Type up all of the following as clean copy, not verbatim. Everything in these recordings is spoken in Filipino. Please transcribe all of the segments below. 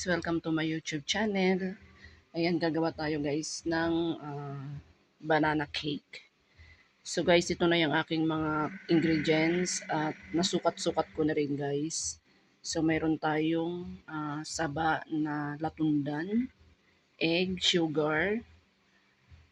guys, welcome to my YouTube channel. Ayan, gagawa tayo guys ng banana cake. So guys, ito na yung aking mga ingredients at nasukat-sukat ko na rin guys. So mayroon tayong saba na latundan, egg, sugar,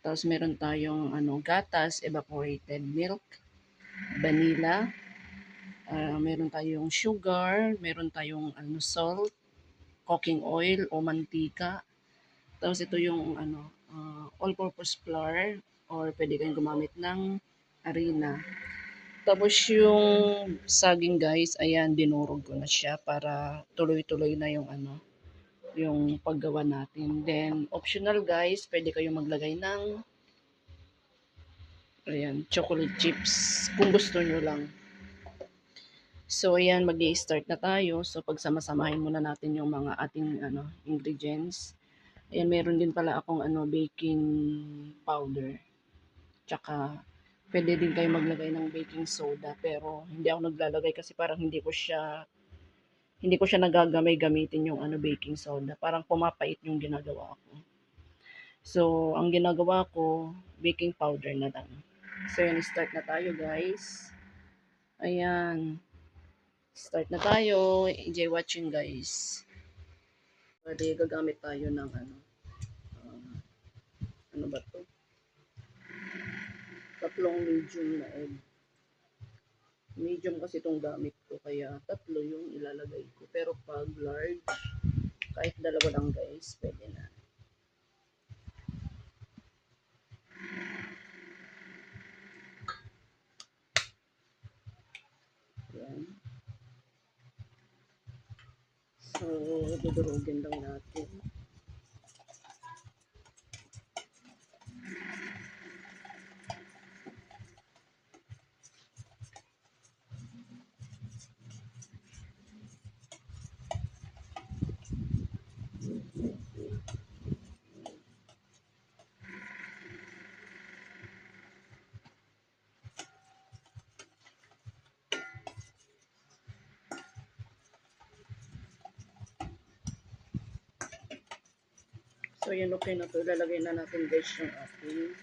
tapos meron tayong gatas, evaporated milk, vanilla, meron tayong sugar, meron tayong salt, cooking oil o mantika. Tapos ito yung all-purpose flour or pwede kayong gumamit ng harina. Tapos yung saging guys, ayan, dinurog ko na siya para tuloy-tuloy na yung paggawa natin. Then, optional guys, pwede kayong maglagay ng chocolate chips kung gusto nyo lang. So, ayan, mag-i-start na tayo. So, pagsama-samahin muna natin yung mga ating ingredients. Ayan, meron din pala akong baking powder. Tsaka, pwede din kayo maglagay ng baking soda. Pero, hindi ako naglalagay kasi parang hindi ko siya nagagamay-gamitin yung baking soda. Parang pumapait yung ginagawa ko. So, ang ginagawa ko, baking powder na lang. So, yan, start na tayo guys. Ayan. Start na tayo. Enjoy watching guys. Pwede gagamit tayo ng ano ba to? Tatlong medium na egg. Medium kasi itong gamit ko, kaya tatlo yung ilalagay ko. Pero pag large, kahit dalawa lang guys, pwede na. Yan. So, dudurugin lang natin. So, yan, okay na to. Ilalagay na natin guys yung ating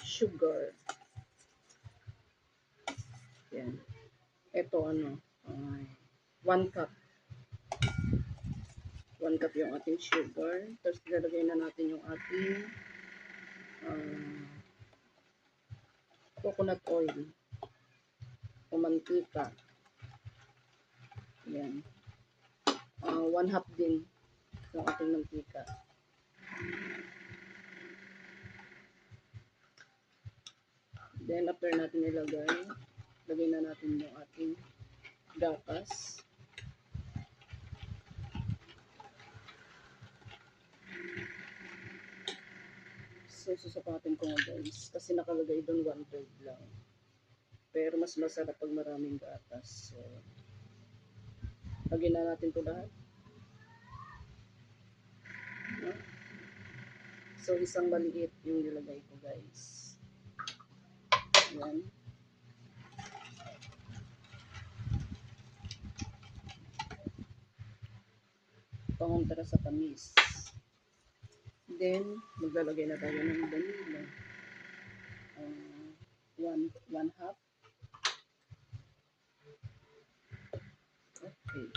sugar. Yan. Ito, 1 cup. 1 cup yung ating sugar. Tapos, ilalagay na natin yung ating coconut oil o mantika. Yan. 1/2 din yung ating mantika. Then, after natin ilagay, lagay na natin yung ating gatas. So, susukatin ko nga guys. Kasi nakalagay doon 1/3 lang. Pero mas masarap pag maraming gatas. So, lagyan na natin ito lahat. No? So, isang maliit yung nilagay ko guys. Ayan. Pangontra sa tamis. Then, maglalagay na tayo ng vanilla. 1/2. Okay.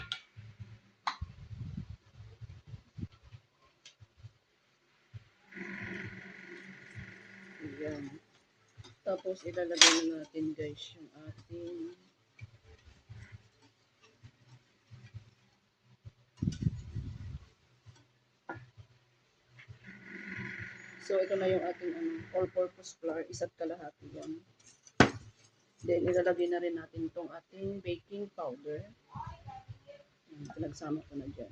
Ayan. Tapos, ilalagay na natin guys yung ating so, ito na yung ating all-purpose flour. Isa't kalahati yan. Then, ilalagay na rin natin itong ating baking powder. Pinagsama ko na dyan.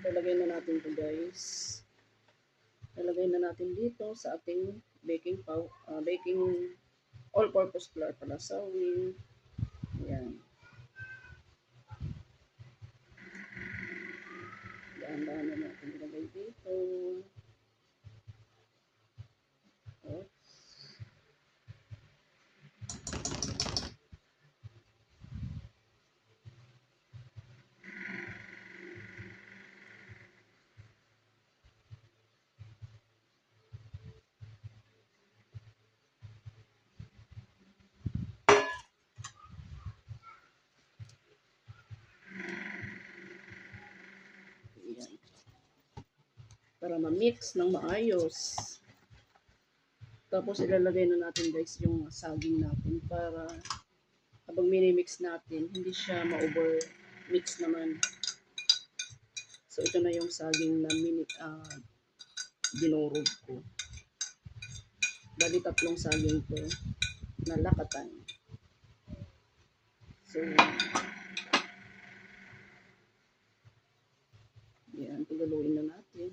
Lalagay na natin to guys. Lalagay na natin dito sa ating baking all-purpose flour pala, sawing. Ayan. Dahan-dahan na natin ilagay dito. Oops. Ayan. Para ma-mix ng maayos. Tapos ilalagay na natin guys yung saging natin para habang minimix natin, hindi siya ma-over mix naman. So ito na yung saging na dinurog ko. Bali tatlong saging to na lakatan. So yan, pagaluin na natin.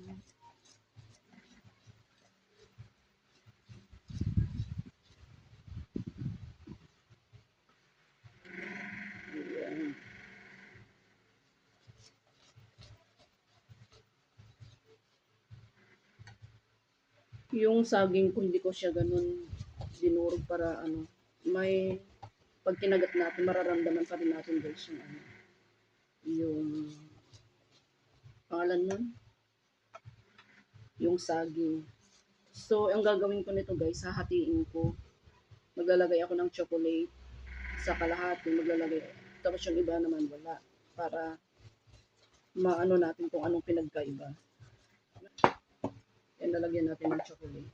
Yung saging ko, hindi ko siya ganun dinurog para may pag kinagat natin, mararamdaman pa rin natin guys yung pangalan nun, yung saging. So, ang gagawin ko nito guys, hahatiin ko. Maglalagay ako ng chocolate sa kalahati, maglalagay. Tapos yung iba naman wala. Para maano natin kung anong pinagkaiba. Yan, lalagyan natin ng chocolate.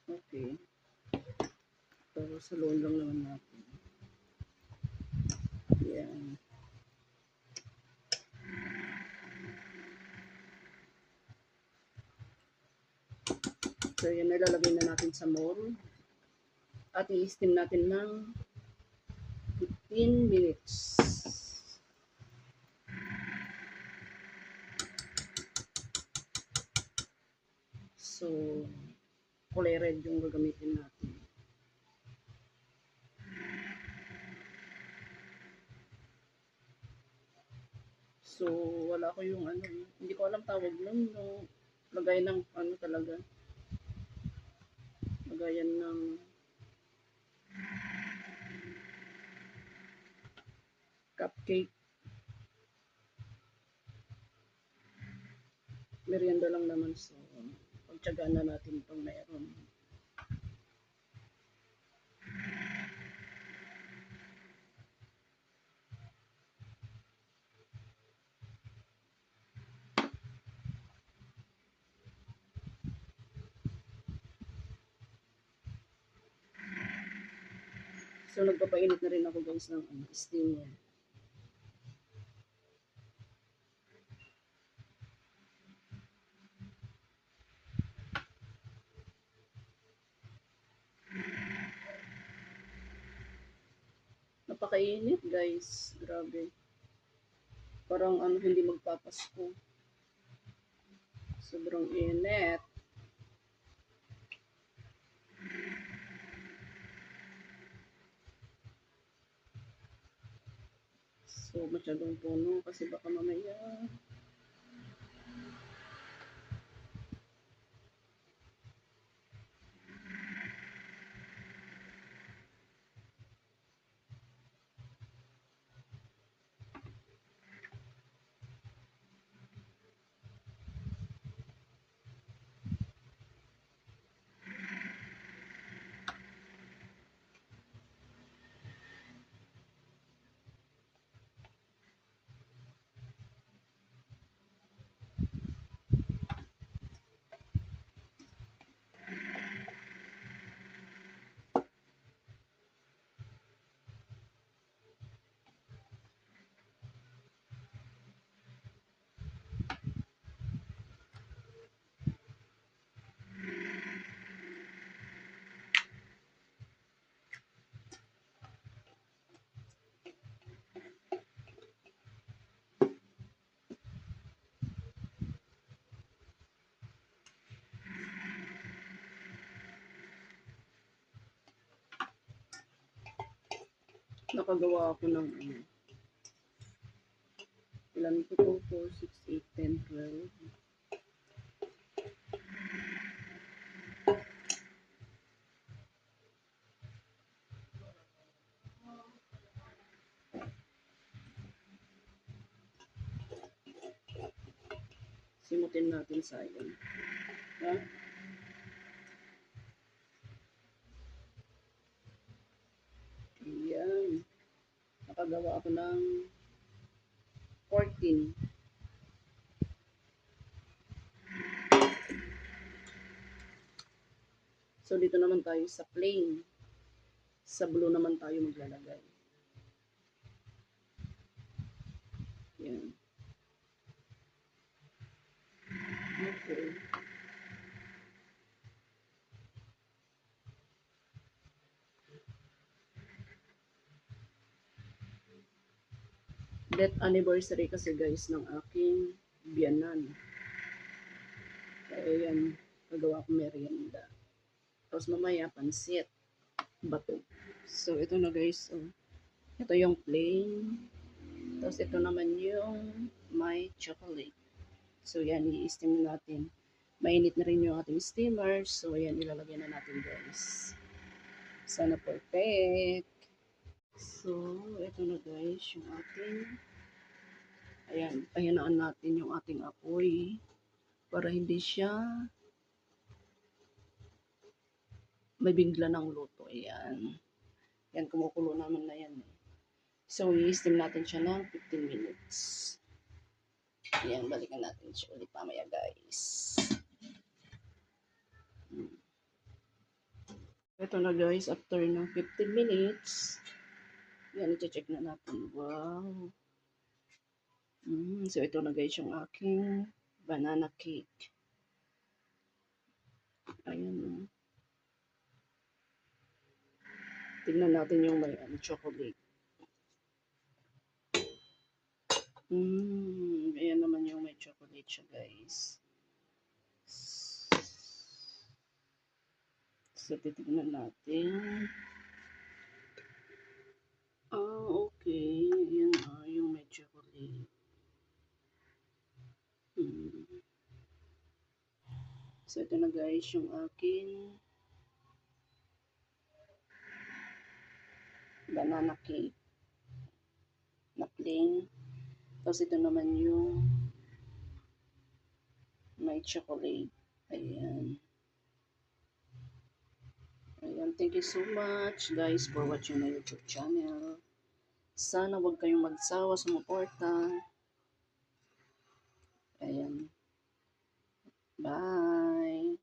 Okay. Tapos saluin lang naman natin. Yan. So yan, nilalagay na natin sa mold. At i-steam natin ng 15 minutes. So, kulay red yung gagamitin natin. So, wala ko yung hindi ko alam tawag nun, yung lagay ng talaga. Lagayan ng cupcake. Merienda lang naman, so pagtyagaan na natin itong meron. So, nagpapainit na rin ako guys ng steamer. Napakainit guys, grabe. Parang hindi magpapasko. Sobrang init. So, masyadong puno kasi baka mamaya nakagawa ako ng ilan po to? 4, 6, 8, 10, 12. Simutin natin sa iyon. Ha? Ayan. Nakagawa ako ng 14. So, dito naman tayo sa plain. Sa blue naman tayo maglalagay. Yan. Okay. Death anniversary kasi guys ng aking biyanan. Kaya yan, nagawa ko merienda. Tapos mamaya pansit, bato. So ito na guys, ito yung plain. Tapos ito naman yung may chocolate. So yan, i-steam natin. Mainit na rin yung ating steamer. So yan, ilalagay na natin guys. Sana perfect. So, ito na guys, yung ating, ayan, pahinaan natin yung ating apoy para hindi siya may bigla ng luto. Ayan. Yan, kumukulo naman na yan. So, i-steam natin siya ng 15 minutes. Ayan, balikan natin siya ulit pamaya guys. Ito na guys, after ng 15 minutes, yan, i-check na natin. Wow. So, ito na guys yung aking banana cake. Ayan. Tingnan natin yung may chocolate. Ayan naman yung may chocolate siya guys. So, titignan natin. Okay. Ayan yung may chocolate. So, ito na guys yung aking banana cake na plain. Tapos, ito naman yung may chocolate. Ayan. Ayan. Thank you so much guys for watching my YouTube channel. Sana wag kayong magsawa sumuporta. Ayan. Bye!